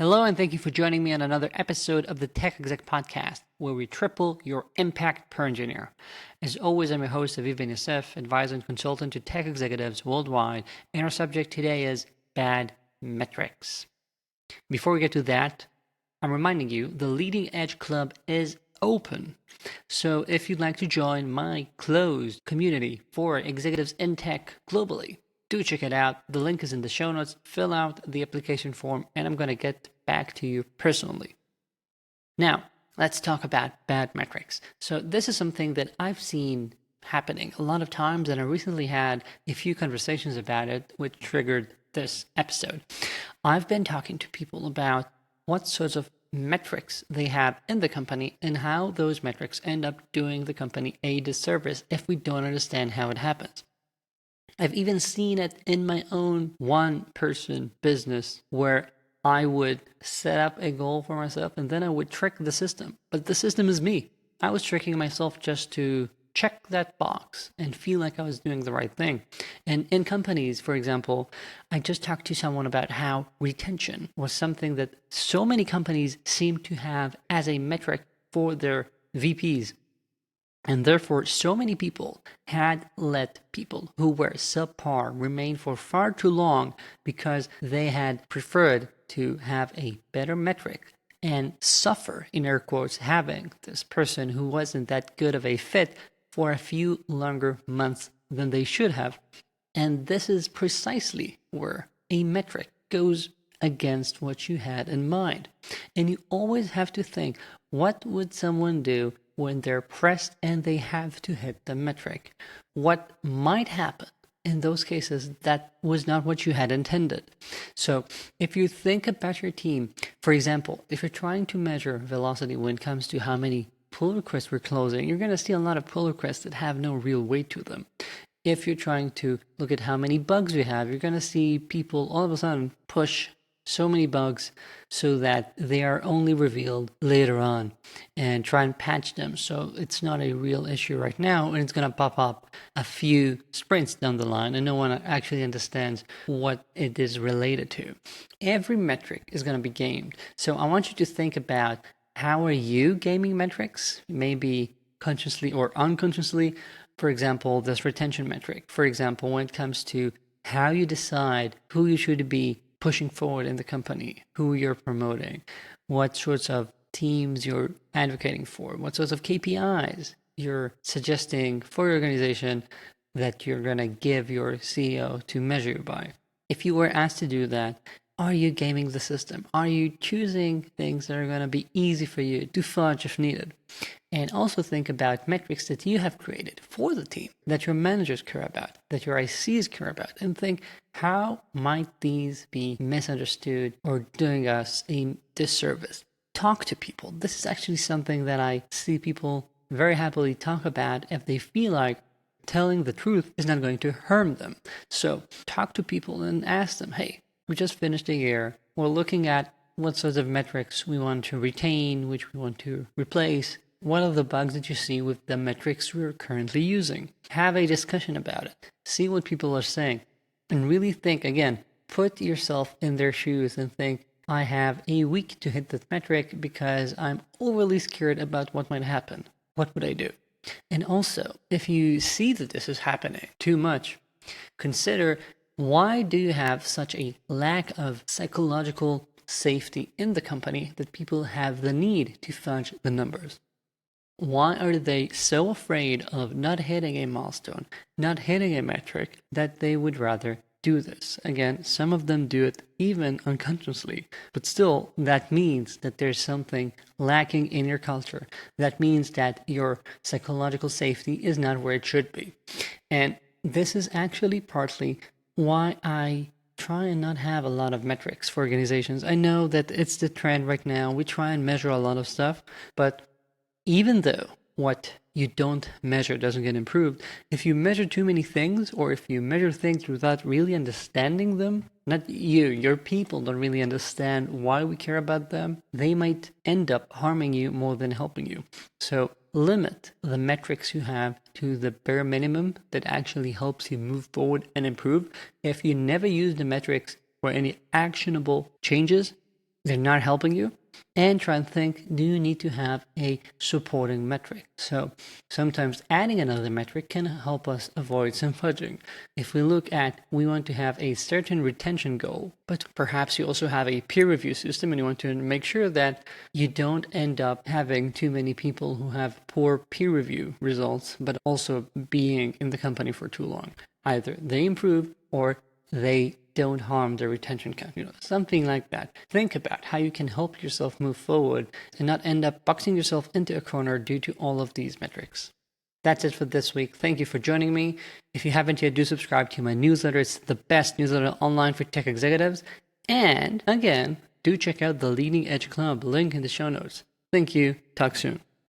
Hello, and thank you for joining me on another episode of the Tech Exec podcast, where we triple your impact per engineer. As always, I'm your host, Aviv Ben-Yosef, advisor and consultant to tech executives worldwide, and our subject today is bad metrics. Before we get to that, I'm reminding you the Leading Edge Club is open. So if you'd like to join my closed community for executives in tech globally, do check it out. The link is in the show notes. Fill out the application form, and I'm going to get back to you personally. Now, let's talk about bad metrics. So this is something that I've seen happening a lot of times, and I recently had a few conversations about it, which triggered this episode. I've been talking to people about what sorts of metrics they have in the company and how those metrics end up doing the company a disservice if we don't understand how it happens. I've even seen it in my own one-person business where I would set up a goal for myself and then I would trick the system. But the system is me. I was tricking myself just to check that box and feel like I was doing the right thing. And in companies, for example, I just talked to someone about how retention was something that so many companies seem to have as a metric for their VPs. And therefore, so many people had let people who were subpar remain for far too long because they had preferred to have a better metric and suffer, in air quotes, having this person who wasn't that good of a fit for a few longer months than they should have. And this is precisely where a metric goes against what you had in mind. And you always have to think, what would someone do when they're pressed and they have to hit the metric? What might happen in those cases that was not what you had intended? So if you think about your team, for example, if you're trying to measure velocity when it comes to how many pull requests we're closing, you're going to see a lot of pull requests that have no real weight to them. If you're trying to look at how many bugs we have, you're going to see people all of a sudden push so many bugs so that they are only revealed later on and try and patch them so it's not a real issue right now and it's going to pop up a few sprints down the line and no one actually understands what it is related to. Every metric is going to be gamed. So I want you to think about, how are you gaming metrics? Maybe consciously or unconsciously. For example, this retention metric. For example, when it comes to how you decide who you should be pushing forward in the company, who you're promoting, what sorts of teams you're advocating for, what sorts of KPIs you're suggesting for your organization that you're going to give your CEO to measure you by. If you were asked to do that, are you gaming the system? Are you choosing things that are going to be easy for you to fudge if needed? And also think about metrics that you have created for the team, that your managers care about, that your ICs care about, and think, how might these be misunderstood or doing us a disservice? Talk to people. This is actually something that I see people very happily talk about if they feel like telling the truth is not going to harm them. So talk to people and ask them, hey, we just finished a year. We're looking at what sorts of metrics we want to retain, which we want to replace. What are the bugs that you see with the metrics we're currently using? Have a discussion about it. See what people are saying. And really think, again, put yourself in their shoes and think, I have a week to hit this metric because I'm overly scared about what might happen. What would I do? And also, if you see that this is happening too much, consider, why do you have such a lack of psychological safety in the company that people have the need to fudge the numbers? Why are they so afraid of not hitting a milestone, not hitting a metric, that they would rather do this? Again, some of them do it even unconsciously, but still, that means that there's something lacking in your culture. That means that your psychological safety is not where it should be. And this is actually partly why I try and not have a lot of metrics for organizations. I know that it's the trend right now. We try and measure a lot of stuff, but even though what you don't measure doesn't get improved, if you measure too many things, or if you measure things without really understanding them, not you, your people don't really understand why we care about them, they might end up harming you more than helping you. So limit the metrics you have to the bare minimum that actually helps you move forward and improve. If you never use the metrics for any actionable changes, they're not helping you, and try and think, do you need to have a supporting metric? So sometimes adding another metric can help us avoid some fudging. If we look at, we want to have a certain retention goal, but perhaps you also have a peer review system and you want to make sure that you don't end up having too many people who have poor peer review results, but also being in the company for too long. Either they improve or they don't harm the retention count, something like that. Think about how you can help yourself move forward and not end up boxing yourself into a corner due to all of these metrics. That's it for this week. Thank you for joining me. If you haven't yet, do subscribe to my newsletter. It's the best newsletter online for tech executives. And again, do check out the Leading Edge Club, link in the show notes. Thank you. Talk soon.